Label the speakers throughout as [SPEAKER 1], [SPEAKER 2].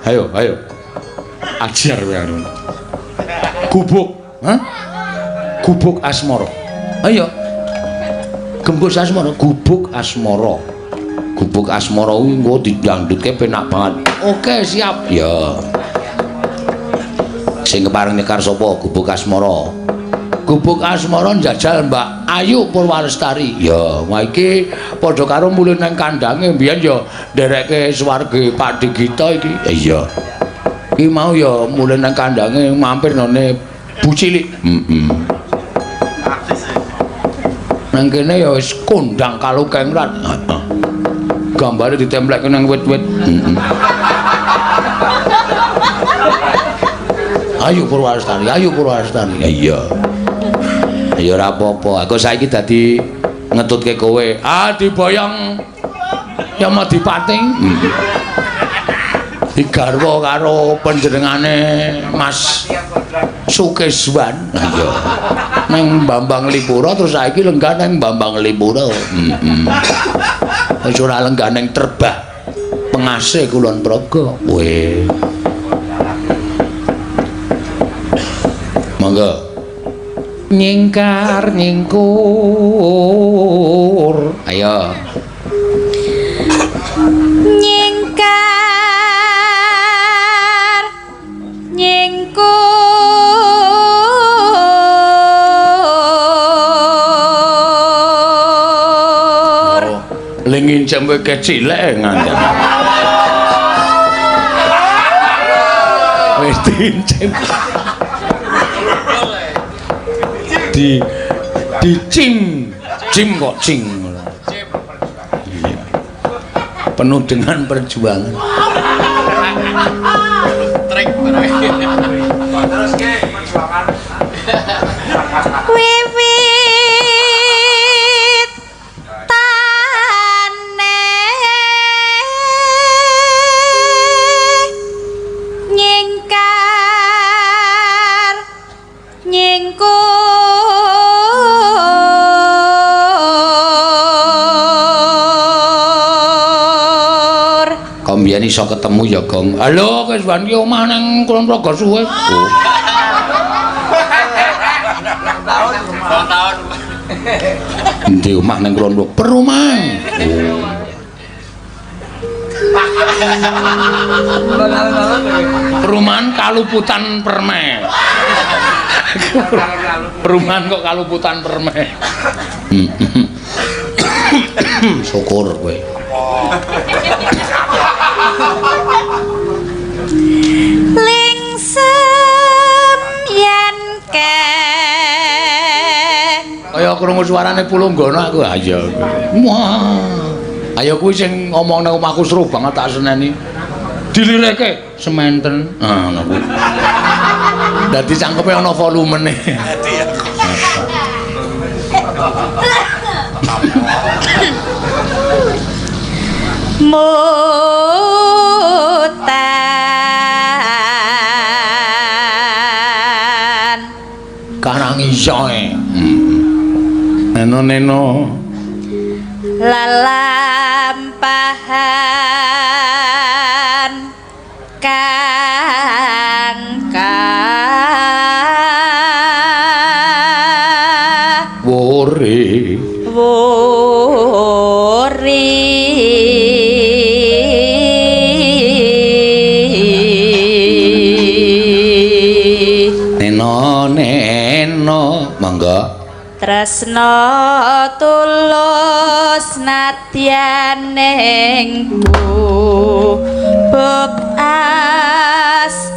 [SPEAKER 1] Ayo. Ajar kowe anu. Gubuk, hah? Gubuk asmara. Ayo. Gembus asmara, gubuk asmara. Gubuk asmara kuwi engko didangdutke penak banget. Oke, siap. Ya. Sing kepareng nyekar sapa? Gubuk asmara. Gubuk asmara njajal Mbak Ayu Purwalestari. Ya, wah iki padha karo mulih nang kandange mbiyen ya nderekke swarge Pak Digita iki. Iya. Iki mau ya mulih nang kandange mampir none Bu Cilik. Nang kene ya wis kondang kalukengrat. Heeh. Gambare ditempleke nang wit-wit. Ayu Purwalestari. Iya. Ya ora apa-apa. Aku saiki dadi ngetutke kowe. Diboyong Yamadipati. Digarwa karo panjenengane Mas Sukeswan. Iya. Nang Bambang Lipura terus saiki lenggah nang Bambang Lipura. Wis ora lenggah nang Terbah Pengasih Kulon Progo. Weh. Monggo. Nyingkar nyingkur. Ayo.
[SPEAKER 2] Nyingkar nyingkur.
[SPEAKER 1] Lingin jambe kecilek ngandel. Wis diincen. Di cim kok cing. Penuh dengan perjuangan.
[SPEAKER 3] Terus ke perjuangan.
[SPEAKER 2] Wiwit tane nyingkar nyingkur.
[SPEAKER 1] Mbiyen iso ketemu ya, Gong. Halo, wis wan ki omah nang Kulon Progo suwe.
[SPEAKER 3] Tahun.
[SPEAKER 1] Endi omah nang Kulon Progo? Perumahan. Perumahan Kaluputan Permai. Perumahan kok Kaluputan Permai. Syukur kowe.
[SPEAKER 2] Lingsem yen ke
[SPEAKER 1] kaya krungu suarane Pulunggono aku. Ayo. Wah. Ayo kuwi sing ngomong nang omahku seru banget tak seneni. Dilirike sementen. Ngono kuwi. Dadi cangkepe ana volumene.
[SPEAKER 2] Mutan
[SPEAKER 1] Karang isoe. Neno
[SPEAKER 2] lalampahan kang
[SPEAKER 1] wore neno monggo
[SPEAKER 2] tresna tulus nadyan ning bubuk asmara.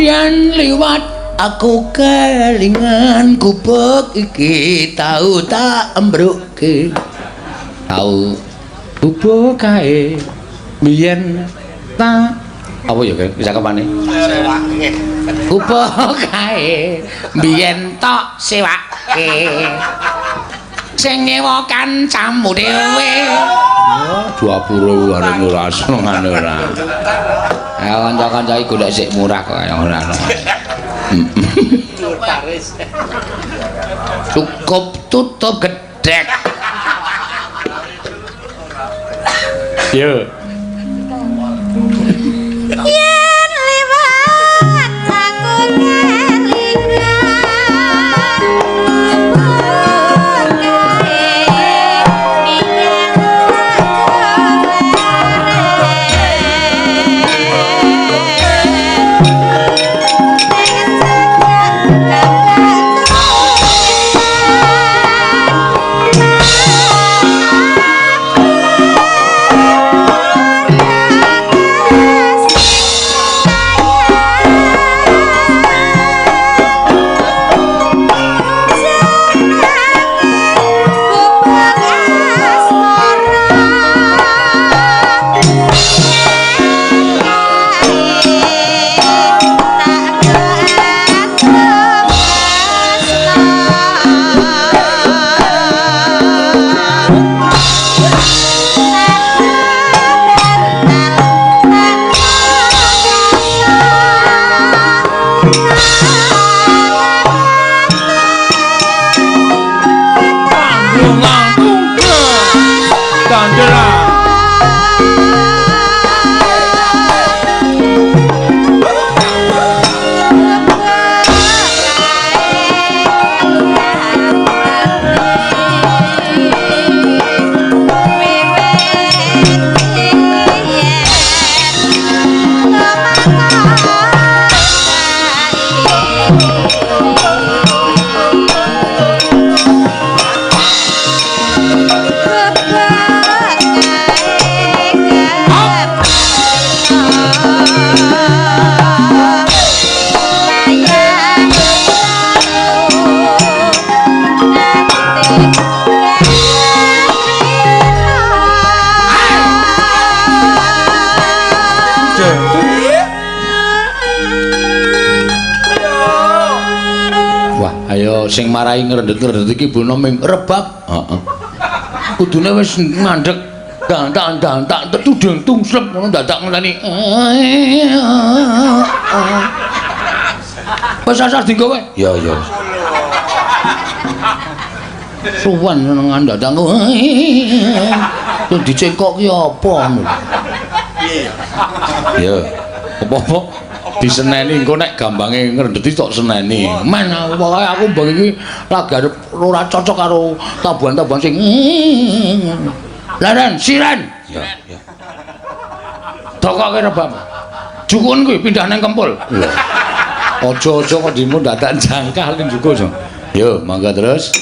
[SPEAKER 1] Yen liwat aku kelingan gubuk iki tau tak embruke. Tau bubuk kae biyen ta apa ya bisa kemana? Bubuk kae biyen tok sewake sing nyewa kancamu dhewe. Dua puluh arep ora senengane ora. Ayo kanca-kanca iki golek sik murah kok kaya ora. Cukup tutup gedek. Yo.
[SPEAKER 2] yen liwat aku
[SPEAKER 1] sing marai ngrendet-ngrendet iki bono ming rebab. Heeh. Kudune wis ngandhek dantak tudung tungslep ngono dadak ngenteni. Wis asar dinggo kowe? Ya ya. Suwan nang dadak. Tuh dicengkok ki apa ngono. Ya. Apa-apa? Diseneni engko nek gambange ngrendeti tok seneni. Men pokoke aku mbang iki lagi arep ora cocok karo tabuhan-tabuhan sing Laren, siren. Ya, ya. Dokoke rebab. Jukun kuwi pindah nang kempul. Lho. Aja-aja kok dimu dadak jangkal njuku. Yo, mangga terus.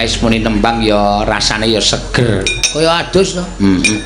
[SPEAKER 1] nek muni tembang ya rasane ya seger.
[SPEAKER 4] Kaya adus to.
[SPEAKER 1] Heeh.